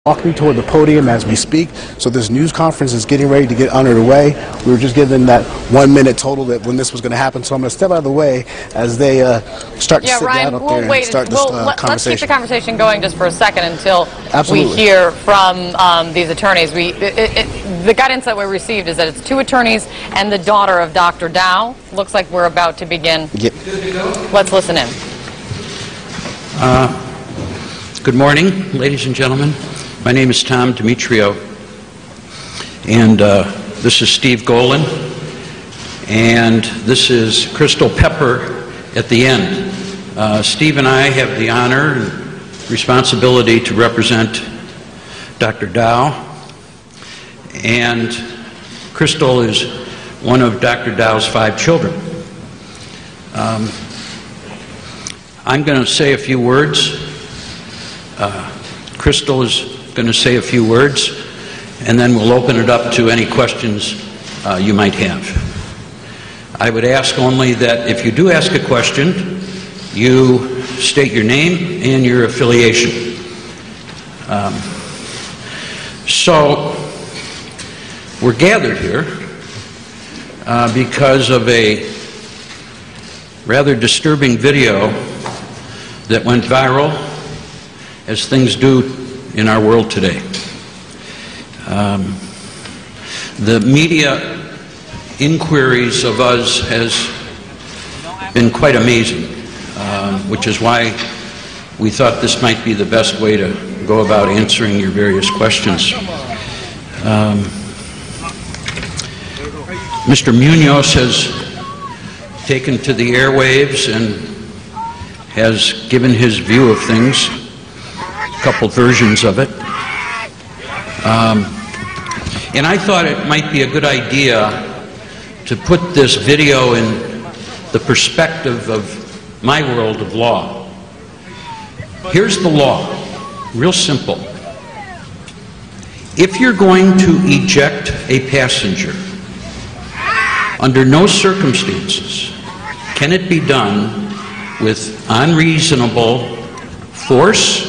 Walking toward the podium as we speak. So this news conference is getting ready to get underway. We were just given that 1 minute total that when this was going to happen. So I'm going to step out of the way as they start to sit Ryan, down up there and start this conversation. Let's keep the conversation going just for a second until Absolutely. we hear from these attorneys. The guidance that we received is that it's 2 attorneys and the daughter of Dr. Dao. Looks like we're about to begin. Yep. Let's listen in. Good morning, ladies and gentlemen. My name is Tom Demetrio, and this is Steve Golan, and this is Crystal Pepper at the end. Steve and I have the honor and responsibility to represent Dr. Dao, and Crystal is one of Dr. Dao's 5 children. I'm going to say a few words. Crystal is going to say a few words, and then we'll open it up to any questions you might have. I would ask only that if you do ask a question, you state your name and your affiliation. So we're gathered here because of a rather disturbing video that went viral, as things do in our world today. The media inquiries of us has been quite amazing, which is why we thought this might be the best way to go about answering your various questions. Mr. Munoz has taken to the airwaves and has given his view of things, a couple versions of it. And I thought it might be a good idea to put this video in the perspective of my world of law. Here's the law, real simple. If you're going to eject a passenger, under no circumstances can it be done with unreasonable force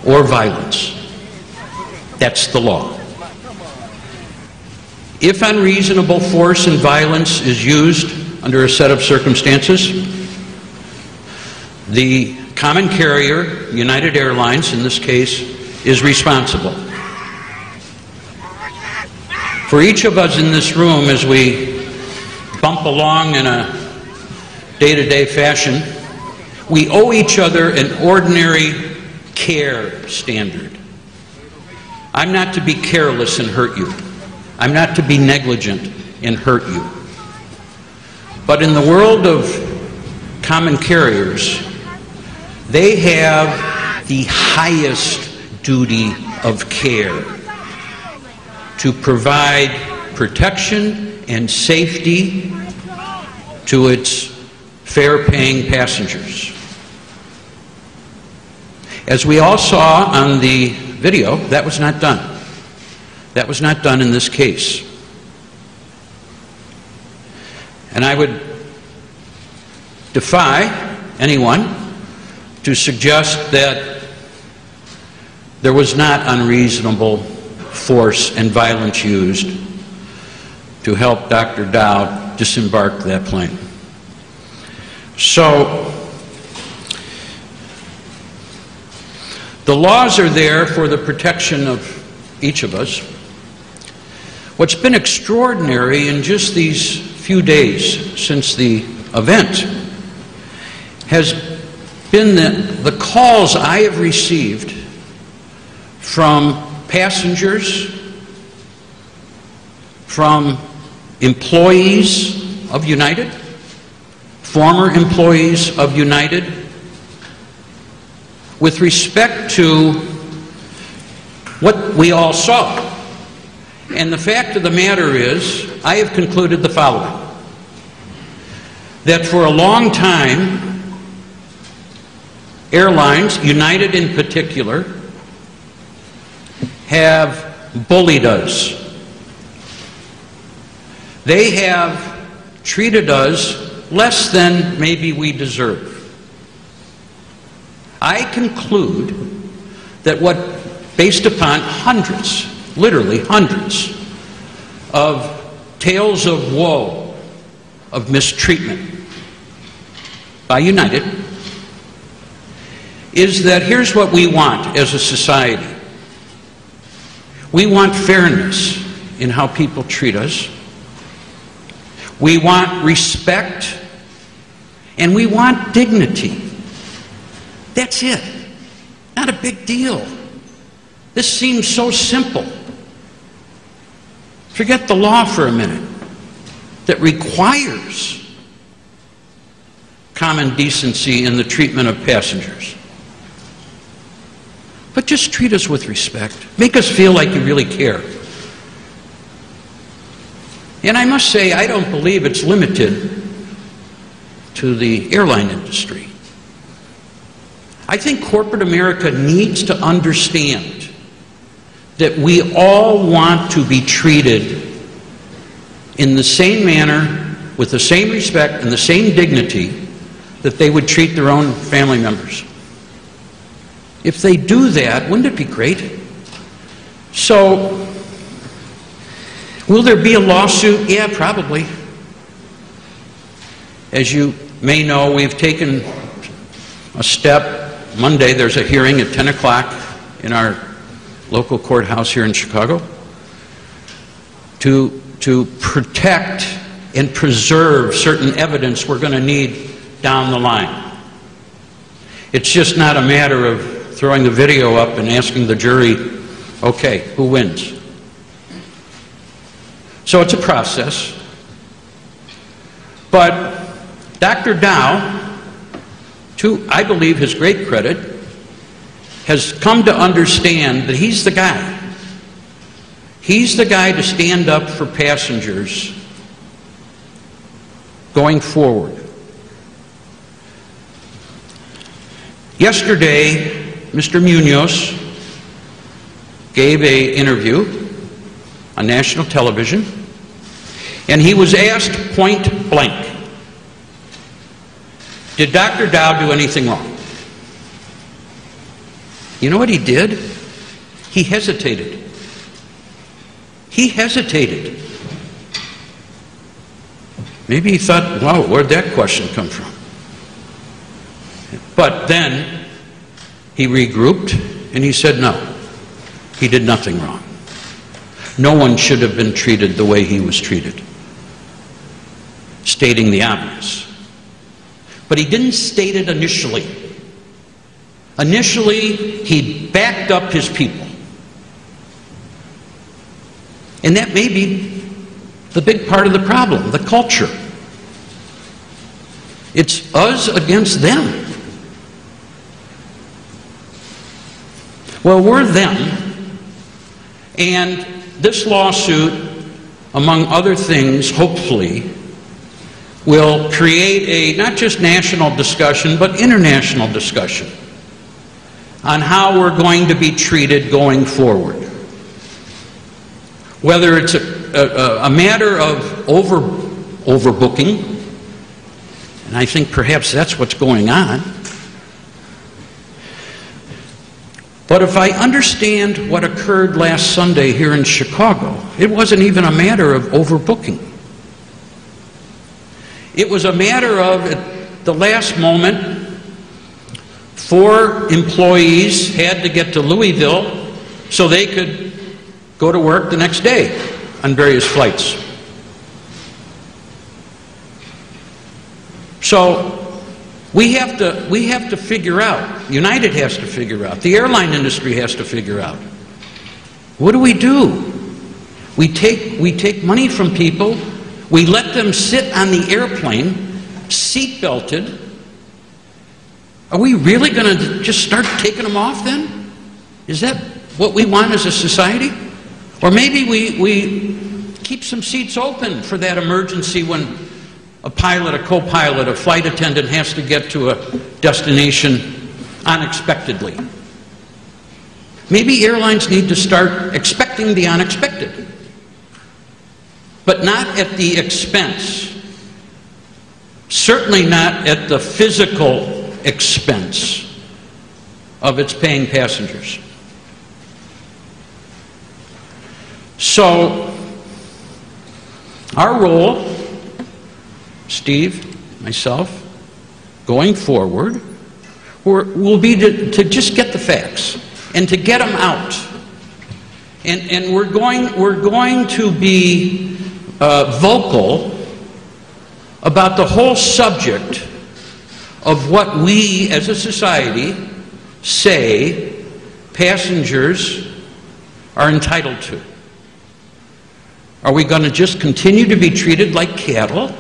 or violence. That's the law. If unreasonable force and violence is used under a set of circumstances, the common carrier, United Airlines in this case, is responsible. For each of us in this room, as we bump along in a day-to-day fashion, we owe each other an ordinary care standard. I'm not to be careless and hurt you. I'm not to be negligent and hurt you. But in the world of common carriers, they have the highest duty of care to provide protection and safety to its fare-paying passengers. As we all saw on the video, that was not done. That was not done in this case. And I would defy anyone to suggest that there was not unreasonable force and violence used to help Dr. Dao disembark that plane. So, the laws are there for the protection of each of us. What's been extraordinary in just these few days since the event has been the calls I have received from passengers, from employees of United, former employees of United, with respect to what we all saw. And the fact of the matter is, I have concluded the following: that for a long time, airlines, United in particular, have bullied us. They have treated us less than maybe we deserve. I conclude that what based upon hundreds, literally hundreds, of tales of woe, of mistreatment by United, is that here's what we want as a society. We want fairness in how people treat us. We want respect, and we want dignity. That's it. Not a big deal. This seems so simple. Forget the law for a minute that requires common decency in the treatment of passengers. But just treat us with respect. Make us feel like you really care. And I must say, I don't believe it's limited to the airline industry. I think corporate America needs to understand that we all want to be treated in the same manner, with the same respect and the same dignity that they would treat their own family members. If they do that, wouldn't it be great? So, will there be a lawsuit? Yeah, probably. As you may know, we've taken a step. Monday, there's a hearing at 10 o'clock in our local courthouse here in Chicago to protect and preserve certain evidence we're going to need down the line. It's just not a matter of throwing the video up and asking the jury, okay, who wins? So it's a process. But Dr. Dao, to, I believe, his great credit, has come to understand that he's the guy. He's the guy to stand up for passengers going forward. Yesterday, Mr. Munoz gave an interview on national television, and he was asked point blank, did Dr. Dao do anything wrong? You know what he did? He hesitated. He hesitated. Maybe he thought, wow, where'd that question come from? But then he regrouped and he said, no, he did nothing wrong. No one should have been treated the way he was treated. Stating the obvious. But he didn't state it initially. Initially, he backed up his people. And that may be the big part of the problem, the culture. It's us against them. Well, we're them, and this lawsuit, among other things, hopefully, will create a not just national discussion, but international discussion on how we're going to be treated going forward. Whether it's a matter of overbooking, and I think perhaps that's what's going on. But if I understand what occurred last Sunday here in Chicago, it wasn't even a matter of overbooking. It was a matter of, at the last moment, 4 employees had to get to Louisville so they could go to work the next day on various flights. So we have to figure out, United has to figure out, the airline industry has to figure out, what do? We take money from people, we let them sit on the airplane, seat belted. Are we really going to just start taking them off then? Is that what we want as a society? Or maybe we keep some seats open for that emergency when a pilot, a co-pilot, a flight attendant has to get to a destination unexpectedly. Maybe airlines need to start expecting the unexpected, but not at the expense, certainly not at the physical expense of its paying passengers. So, our role, Steve, myself, going forward, will be to just get the facts and to get them out. And we're going to be vocal about the whole subject of what we as a society say passengers are entitled to. Are we going to just continue to be treated like cattle,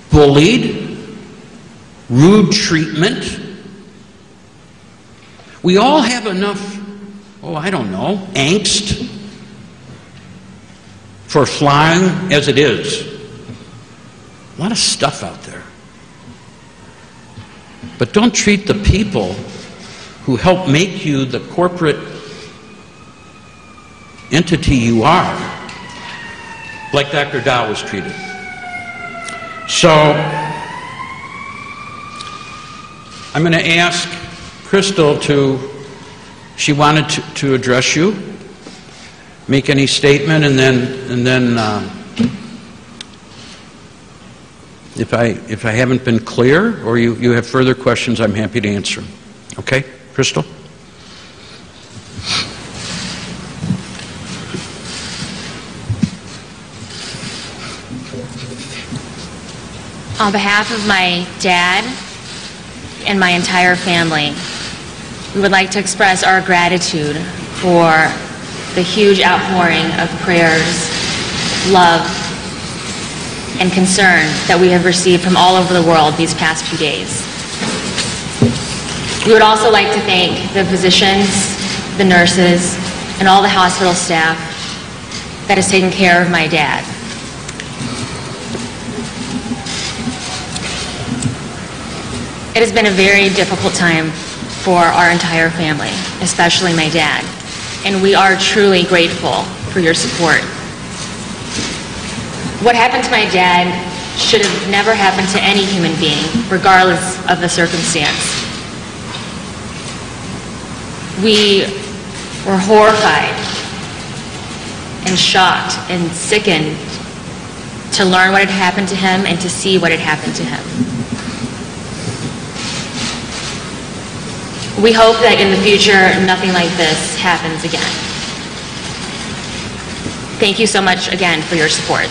bullied, rude treatment? We all have enough, oh, I don't know, angst for flying as it is. A lot of stuff out there. But don't treat the people who help make you the corporate entity you are like Dr. Dao was treated. So, I'm going to ask Crystal she wanted to address you, make any statement, and then if I haven't been clear or you have further questions, I'm happy to answer them. Okay, Crystal? On behalf of my dad and my entire family, we would like to express our gratitude for the huge outpouring of prayers, love, and concern that we have received from all over the world these past few days. We would also like to thank the physicians, the nurses, and all the hospital staff that has taken care of my dad. It has been a very difficult time for our entire family, especially my dad, and we are truly grateful for your support. What happened to my dad should have never happened to any human being, regardless of the circumstance. We were horrified and shocked and sickened to learn what had happened to him and to see what had happened to him. We hope that in the future, nothing like this happens again. Thank you so much again for your support.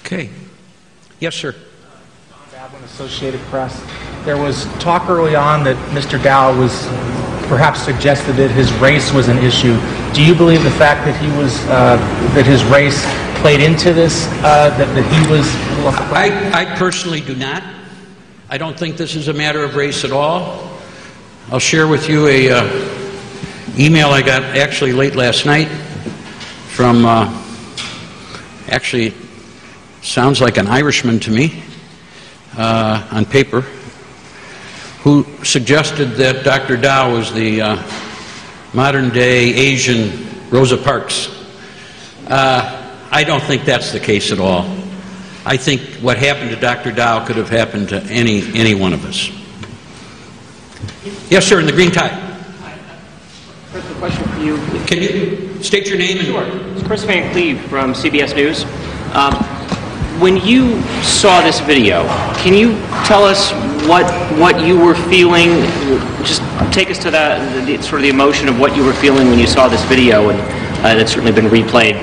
Okay. Yes, sir. Dao, Associated Press. There was talk early on that Mr. Dao was perhaps suggested that his race was an issue. Do you believe the fact that he was that his race played into this? That he was? I personally do not. I don't think this is a matter of race at all. I'll share with you a email I got actually late last night from actually sounds like an Irishman to me on paper, who suggested that Dr. Dao was the modern-day Asian Rosa Parks. I don't think that's the case at all. I think what happened to Dr. Dao could have happened to any one of us. Yes, sir, in the green tie. Chris, a question for you. Can you state your name? Sure. It's Chris Van Cleve from CBS News. When you saw this video, can you tell us what you were feeling? Just take us to sort of the emotion of what you were feeling when you saw this video, and that's certainly been replayed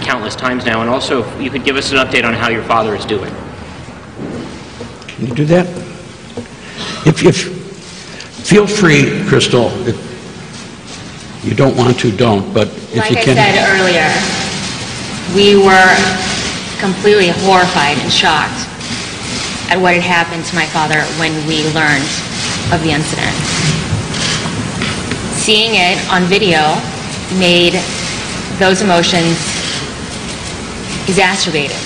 countless times now. And also, if you could give us an update on how your father is doing. Can you do that? If feel free, Crystal. If you don't want to, don't. But if like you can. Like I said earlier, we were completely horrified and shocked at what had happened to my father when we learned of the incident. Seeing it on video made those emotions exacerbated.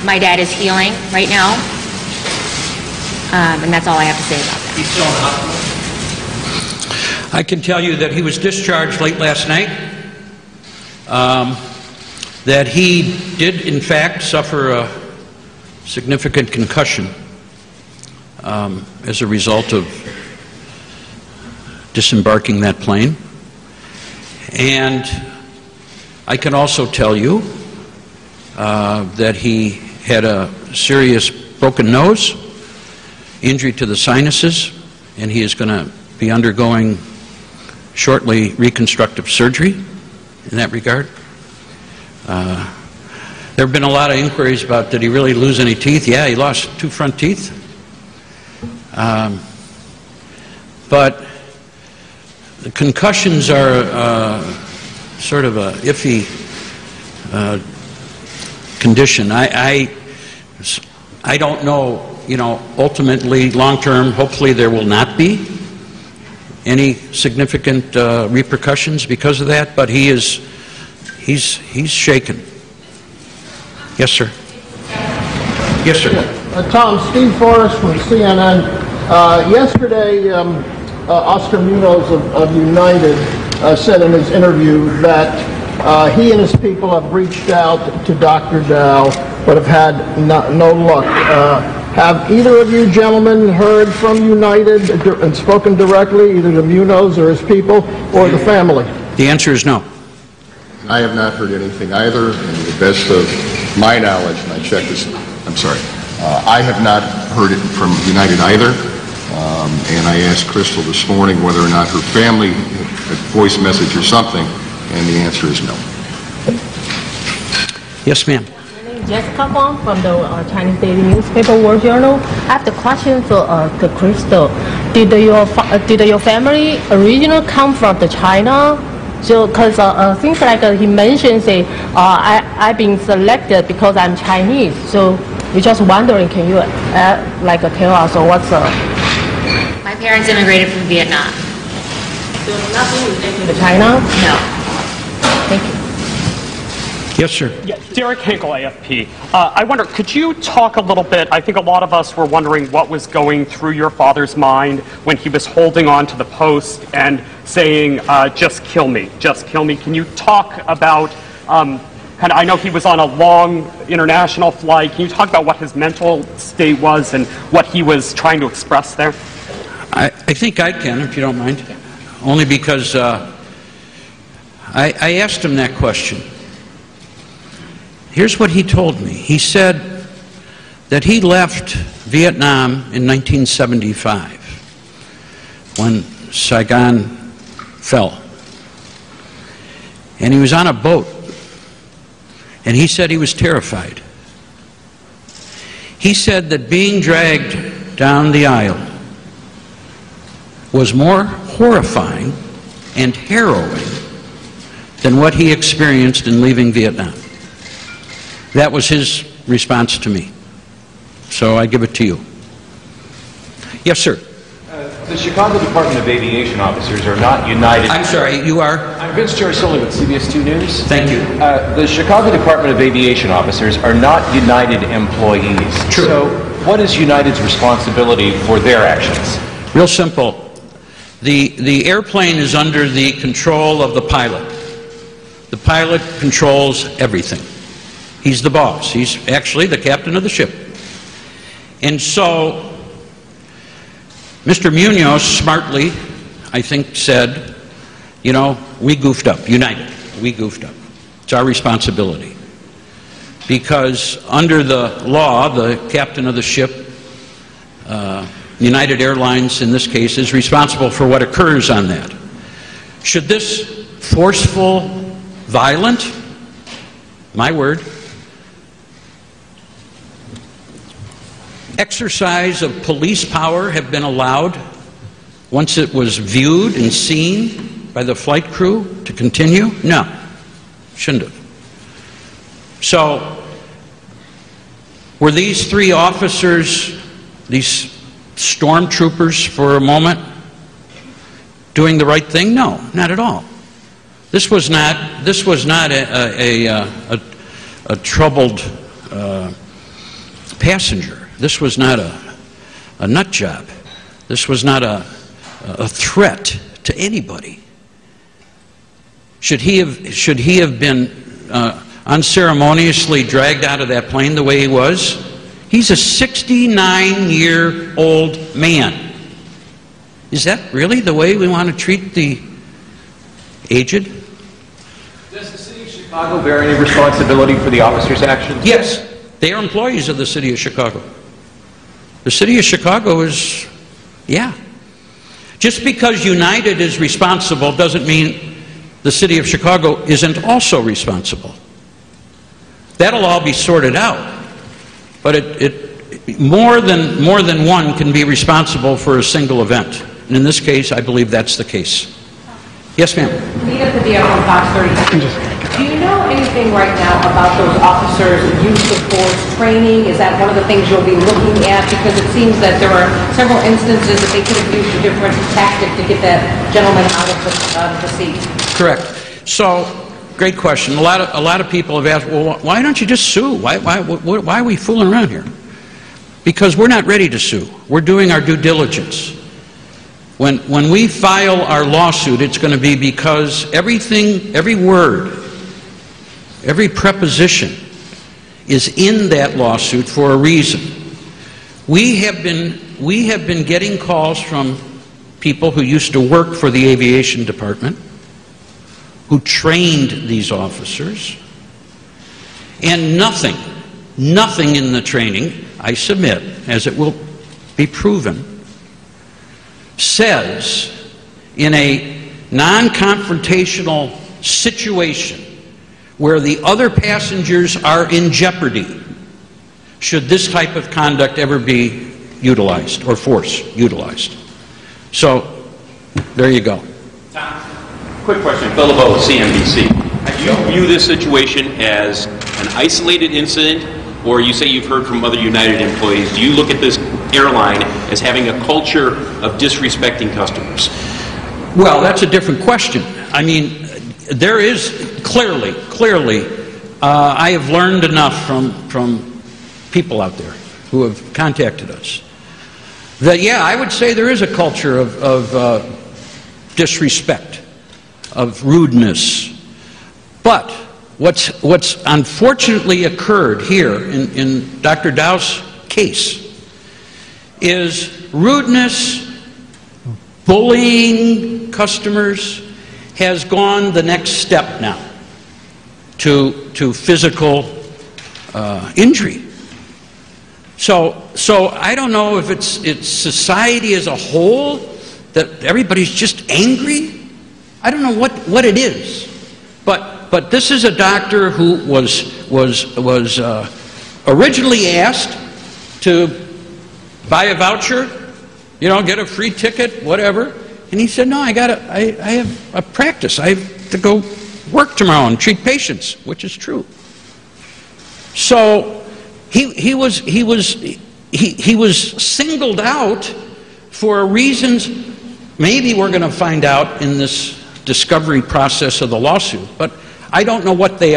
My dad is healing right now, and that's all I have to say about that. He's still in the hospital? I can tell you that he was discharged late last night, that he did in fact suffer a significant concussion, as a result of disembarking that plane. And I can also tell you that he had a serious broken nose, injury to the sinuses, and he is going to be undergoing shortly reconstructive surgery in that regard. There have been a lot of inquiries about, did he really lose any teeth? Yeah, he lost 2 front teeth. But the concussions are sort of a iffy condition. I don't know, ultimately, long-term, hopefully there will not be any significant repercussions because of that, but he's shaken. Yes, sir. Yes, sir. Tom, Steve Forrest from CNN. Yesterday, Oscar Munoz of United said in his interview that he and his people have reached out to Dr. Dao but have had no luck. Have either of you gentlemen heard from United and spoken directly, either to Munoz or his people or the family? The answer is no. I have not heard anything either, and to the best of my knowledge, and I checked this, I have not heard it from United either, and I asked Crystal this morning whether or not her family had voice message or something, and the answer is no. Yes, ma'am. Jessica Wang from the Chinese daily newspaper World Journal. I have the question for Crystal. Did your family originally come from the China? So, because things like he mentioned, say, I've been selected because I'm Chinese. So, we're just wondering, can you tell us what's My parents immigrated from Vietnam. So nothing related to China? No. Thank you. Yes, sir. Yeah, Derek Hinkle, AFP. I wonder, could you talk a little bit, I think a lot of us were wondering what was going through your father's mind when he was holding on to the post and saying, just kill me, just kill me. Can you talk about, I know he was on a long international flight. Can you talk about what his mental state was and what he was trying to express there? I think I can, if you don't mind. Only because I asked him that question. Here's what he told me. He said that he left Vietnam in 1975 when Saigon fell. And he was on a boat. And he said he was terrified. He said that being dragged down the aisle was more horrifying and harrowing than what he experienced in leaving Vietnam. That was his response to me. So I give it to you. Yes, sir. The Chicago Department of Aviation officers are not united. I'm sorry, you are? I'm Vince Gerasoli with CBS 2 News. Thank you. The Chicago Department of Aviation officers are not United employees. True. So what is United's responsibility for their actions? Real simple. The airplane is under the control of the pilot. The pilot controls everything. He's the boss. He's actually the captain of the ship. And so, Mr. Munoz smartly, I think, said, we goofed up. United, we goofed up. It's our responsibility. Because under the law, the captain of the ship, United Airlines in this case, is responsible for what occurs on that. Should this forceful, violent, my word, exercise of police power have been allowed once it was viewed and seen by the flight crew to continue? No, shouldn't have. So, were these 3 officers, these stormtroopers for a moment, doing the right thing? No, not at all. This was not a troubled passenger. This was not a nut job. This was not a threat to anybody. Should he have been unceremoniously dragged out of that plane the way he was? He's a 69-year-old man. Is that really the way we want to treat the aged? Does the city of Chicago bear any responsibility for the officer's actions? Yes, they are employees of the city of Chicago. The city of Chicago is, yeah. Just because United is responsible doesn't mean the city of Chicago isn't also responsible. That'll all be sorted out. But more than one can be responsible for a single event. And in this case, I believe that's the case. Yes, ma'am. Nita Padilla from Fox 30. Do you know anything right now about those officers' use of force training? Is that one of the things you'll be looking at? Because it seems that there are several instances that they could have used a different tactic to get that gentleman out of the seat. Correct. So, great question. A lot of people have asked, well, why don't you just sue? Why are we fooling around here? Because we're not ready to sue. We're doing our due diligence. When we file our lawsuit, it's going to be because everything, every word, every preposition is in that lawsuit for a reason. We have been getting calls from people who used to work for the aviation department, who trained these officers, and nothing in the training, I submit, as it will be proven, says in a non-confrontational situation where the other passengers are in jeopardy, should this type of conduct ever be utilized or force utilized. So, there you go. Tom, quick question. Phil LeBeau, CNBC. Do you view this situation as an isolated incident, or you say you've heard from other United employees? Do you look at this airline as having a culture of disrespecting customers? Well, that's a different question. I mean, there is clearly, I have learned enough from people out there who have contacted us that, yeah, I would say there is a culture of disrespect, of rudeness. But what's unfortunately occurred here in Dr. Dao's case is rudeness, bullying customers has gone the next step now to physical injury. So I don't know if it's society as a whole that everybody's just angry. I don't know what it is, but this is a doctor who was originally asked to buy a voucher, get a free ticket, whatever, and he said, no, I have a practice. I have to go work tomorrow and treat patients, which is true. So he was singled out for reasons maybe we're going to find out in this discovery process of the lawsuit, but I don't know what they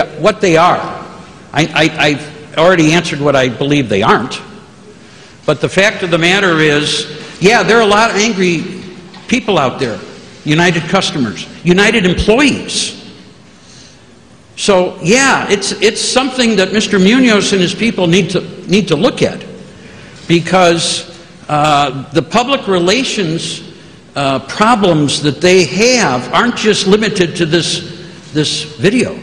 are. I've already answered what I believe they aren't. But the fact of the matter is, yeah, there are a lot of angry people out there, United customers, United employees. So yeah, it's something that Mr. Munoz and his people need to look at, because the public relations problems that they have aren't just limited to this video.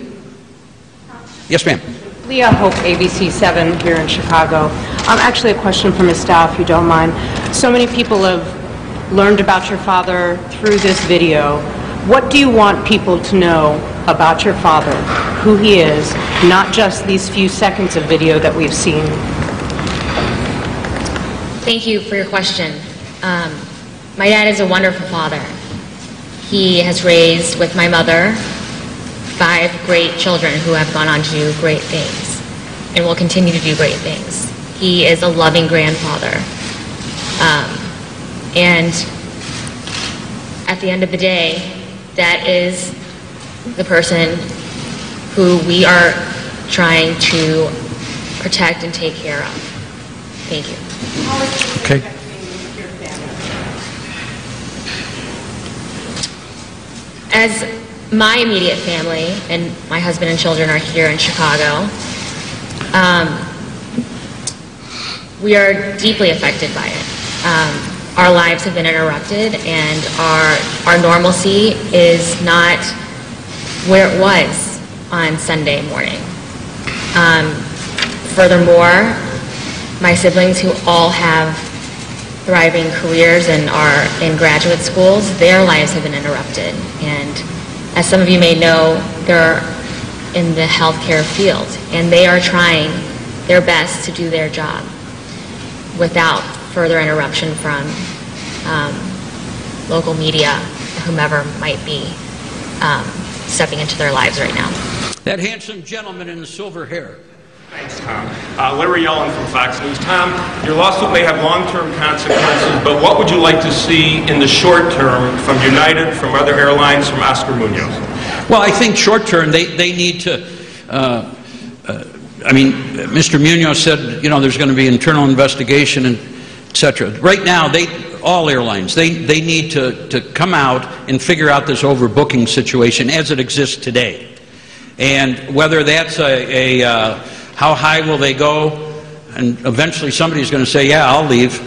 Yes, ma'am. Leah Hope, ABC 7 here in Chicago. Actually, a question for Ms. Dao, if you don't mind. So many people have learned about your father through this video. What do you want people to know about your father, who he is, not just these few seconds of video that we've seen? Thank you for your question. My dad is a wonderful father. He has raised, with my mother, 5 great children who have gone on to do great things and will continue to do great things. He is a loving grandfather. And at the end of the day, that is the person who we are trying to protect and take care of. Thank you. Okay. As my immediate family and my husband and children are here in Chicago, we are deeply affected by it. Our lives have been interrupted, and our normalcy is not where it was on Sunday morning. Furthermore, my siblings, who all have thriving careers and are in graduate schools, their lives have been interrupted. And as some of you may know, they're in the healthcare field, and they are trying their best to do their job without further interruption from local media, whomever might be stepping into their lives right now. That handsome gentleman in the silver hair. Thanks, Tom. Larry Yellen from Fox News. Tom, your lawsuit may have long-term consequences, but what would you like to see in the short term from United, from other airlines, from Oscar Munoz? Well, I think short term, they need to, I mean, Mr. Munoz said, you know, there's going to be internal investigation and et cetera. Right now, all airlines, they need to come out and figure out this overbooking situation as it exists today. And whether that's how high will they go, and eventually somebody's going to say, yeah, I'll leave.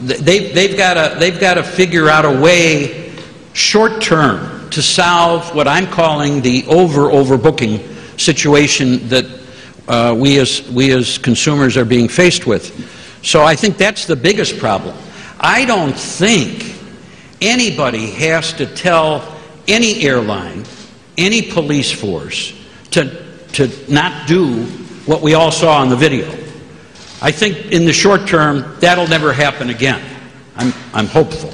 They've got to figure out a way, short term, to solve what I'm calling the overbooking situation that we as consumers are being faced with. So I think that's the biggest problem. I don't think anybody has to tell any airline, any police force to not do what we all saw on the video. I think in the short term, that'll never happen again. I'm hopeful.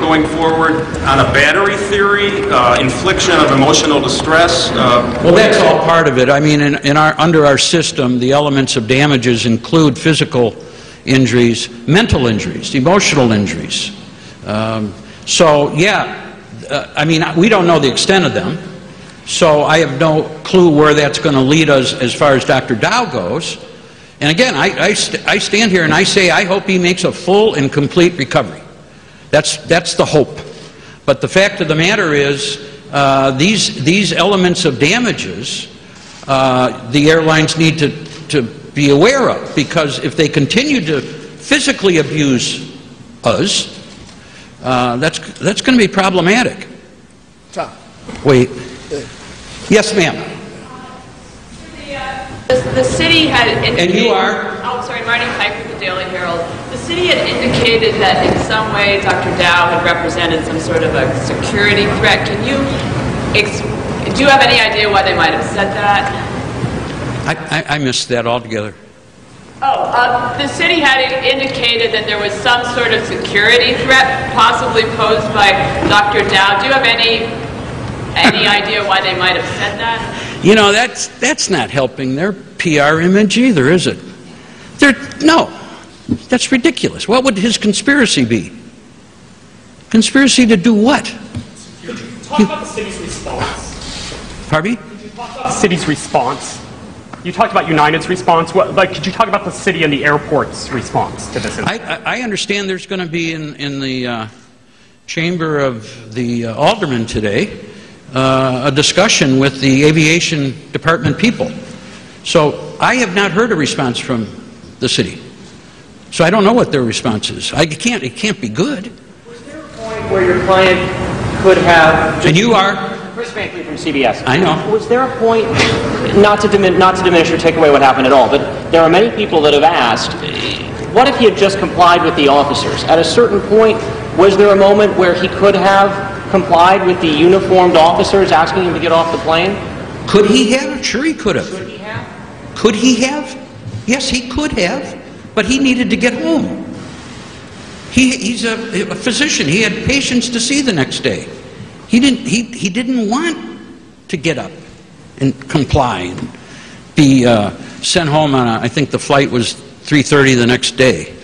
Going forward on a battery theory, infliction of emotional distress? Well, that's all part of it. I mean, under our system, the elements of damages include physical injuries, mental injuries, emotional injuries. So, yeah, I mean, we don't know the extent of them, so I have no clue where that's going to lead us as far as Dr. Dao goes. And again, I stand here and I say I hope he makes a full and complete recovery. That's the hope. But the fact of the matter is, these elements of damages, the airlines need to be aware of, because if they continue to physically abuse us, that's going to be problematic. Tom. Wait. Yes, ma'am. The city had indicated... And you are? Oh, sorry, Marty Pike with the Daily Herald. The city had indicated that in some way Dr. Dao had represented some sort of a security threat. Can you... do you have any idea why they might have said that? I missed that altogether. Oh, the city had indicated that there was some sort of security threat possibly posed by Dr. Dao. Do you have any idea why they might have said that? You know, that's not helping their PR image either, is it? No, that's ridiculous. What would his conspiracy be? Conspiracy to do what? Talk about the city's response. Pardon me? Could you talk about the city's response? You talked about United's response. Could you talk about the city and the airport's response to this incident? I understand there's going to be in the chamber of the aldermen today a discussion with the aviation department people. So I have not heard a response from the city. So I don't know what their response is. It can't be good. Was there a point where your client could have... And you are? Chris Bankley from CBS. I know. Was there a point, not to diminish or take away what happened at all, but there are many people that have asked, what if he had just complied with the officers? At a certain point, was there a moment where he could have complied with the uniformed officers asking him to get off the plane? Could he have? Sure he could have. Could he have? Could he have? Yes, he could have, but he needed to get home. He's a physician. He had patients to see the next day. He didn't want to get up and comply and be sent home on I think the flight was 3:30 the next day.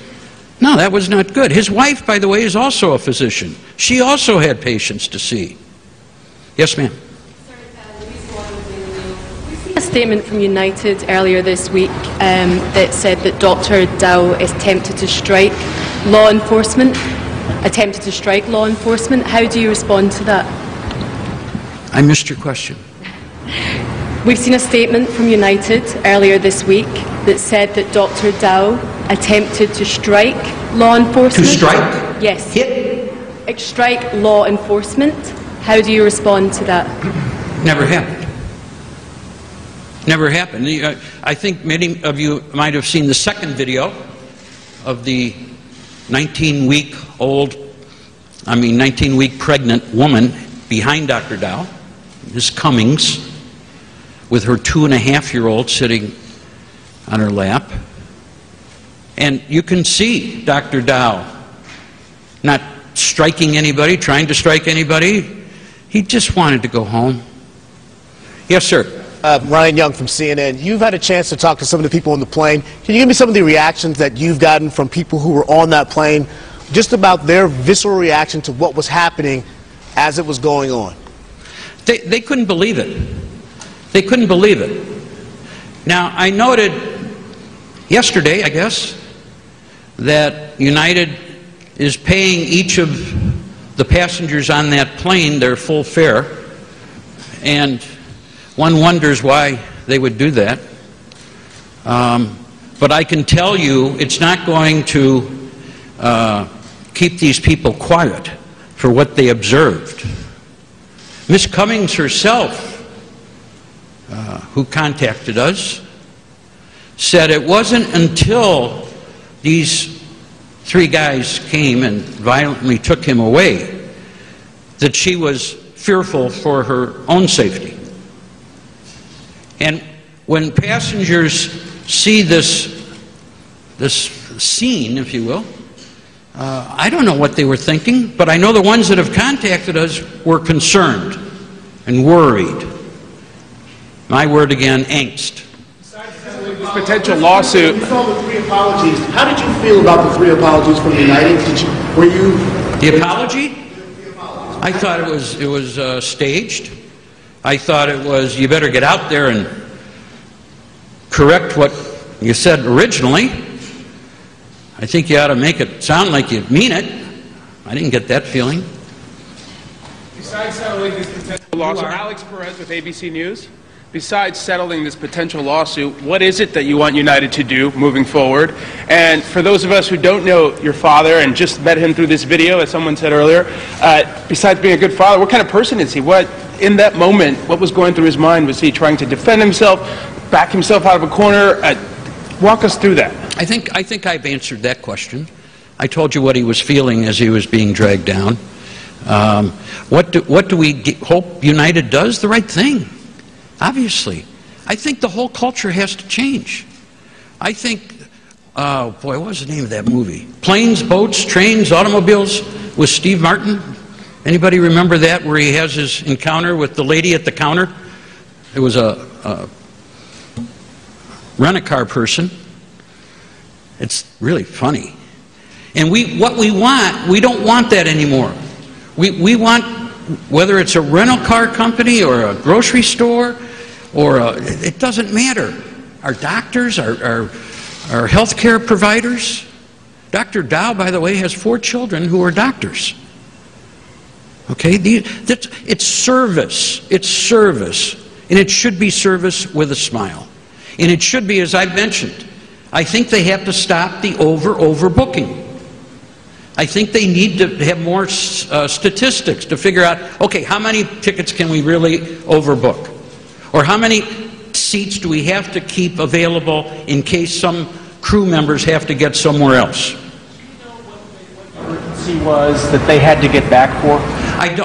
No, that was not good. His wife, by the way, is also a physician. She also had patients to see. Yes, ma'am. A statement from United earlier this week that said that Dr. Dao is tempted to strike law enforcement. How do you respond to that? I missed your question. We've seen a statement from United earlier this week that said that Dr. Dao attempted to strike law enforcement. To strike? Yes. Hit? Strike law enforcement. How do you respond to that? Never happened. Never happened. I think many of you might have seen the second video of the 19-week pregnant woman behind Dr. Dao, Ms. Cummings, with her 2.5-year-old sitting on her lap. And you can see Dr. Dao not striking anybody, trying to strike anybody. He just wanted to go home. Yes, sir. Ryan Young from CNN. You've had a chance to talk to some of the people on the plane. Can you give me some of the reactions that you've gotten from people who were on that plane, just about their visceral reaction to what was happening as it was going on? They couldn't believe it. They couldn't believe it. Now, I noted yesterday, I guess, that United is paying each of the passengers on that plane their full fare, and one wonders why they would do that. But I can tell you it's not going to keep these people quiet for what they observed. Miss Cummings herself, who contacted us, said it wasn't until these 3 guys came and violently took him away that she was fearful for her own safety. And when passengers see this scene, if you will, I don't know what they were thinking, but I know the ones that have contacted us were concerned and worried. My word again, angst. This potential lawsuit. You saw the 3 apologies. How did you feel about the 3 apologies from United? Were you the apology? I thought it was staged. I thought it was, you better get out there and correct what you said originally. I think you ought to make it sound like you mean it. I didn't get that feeling. Besides settling this potential lawsuit, Alex Perez with ABC News. Besides settling this potential lawsuit, what is it that you want United to do moving forward? And for those of us who don't know your father and just met him through this video, as someone said earlier, besides being a good father, what kind of person is he? What, in that moment, what was going through his mind? Was he trying to defend himself, back himself out of a corner? Walk us through that. I think I've answered that question. I told you what he was feeling as he was being dragged down. What do we hope United does? The right thing. Obviously. I think the whole culture has to change. I think, boy, what was the name of that movie? Planes, Boats, Trains, Automobiles with Steve Martin. Anybody remember that, where he has his encounter with the lady at the counter? It was a rent-a-car person. It's really funny. And what we want, we don't want that anymore. We want, whether it's a rental car company or a grocery store, or it doesn't matter. Our doctors, our healthcare providers. Dr. Dao, by the way, has 4 children who are doctors. Okay, it's service. It's service, and it should be service with a smile. And it should be, as I've mentioned, I think they have to stop the overbooking. I think they need to have more statistics to figure out, okay, how many tickets can we really overbook? Or how many seats do we have to keep available in case some crew members have to get somewhere else? Do you know what the emergency was that they had to get back for?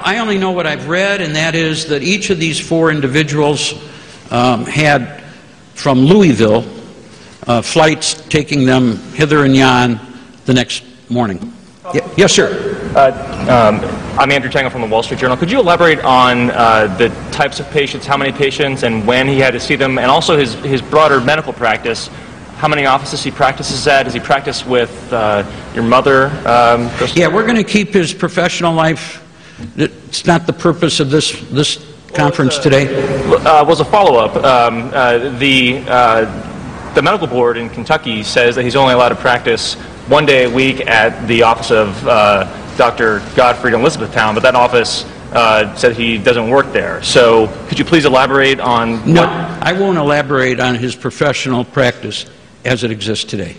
I only know what I've read, and that is that each of these 4 individuals had, from Louisville, flights taking them hither and yon the next morning. Yes, sir. I'm Andrew Tango from the Wall Street Journal. Could you elaborate on the types of patients, how many patients, and when he had to see them, and also his broader medical practice? How many offices he practices at? Does he practice with your mother? Yeah, we're going to keep his professional life. It's not the purpose of this conference today. Was a follow-up. The medical board in Kentucky says that he's only allowed to practice 1 day a week at the office of Dr. Gottfried in Elizabethtown, but that office said he doesn't work there. So could you please elaborate on No, I won't elaborate on his professional practice as it exists today.